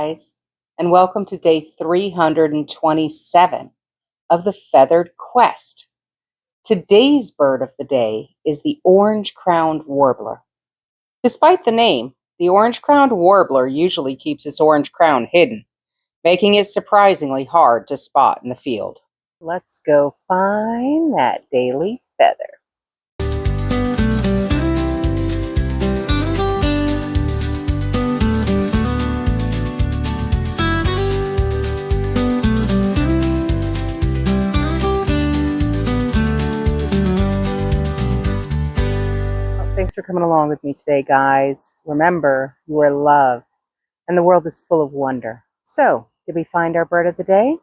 guys, and welcome to day 327 of the Feathered Quest. Today's bird of the day is the Orange-crowned Warbler. Despite the name, the Orange-crowned Warbler usually keeps its orange crown hidden, making it surprisingly hard to spot in the field. Let's go find that daily feather. Thanks for coming along with me today, guys. Remember, you are loved, and the world is full of wonder. So, did we find our bird of the day?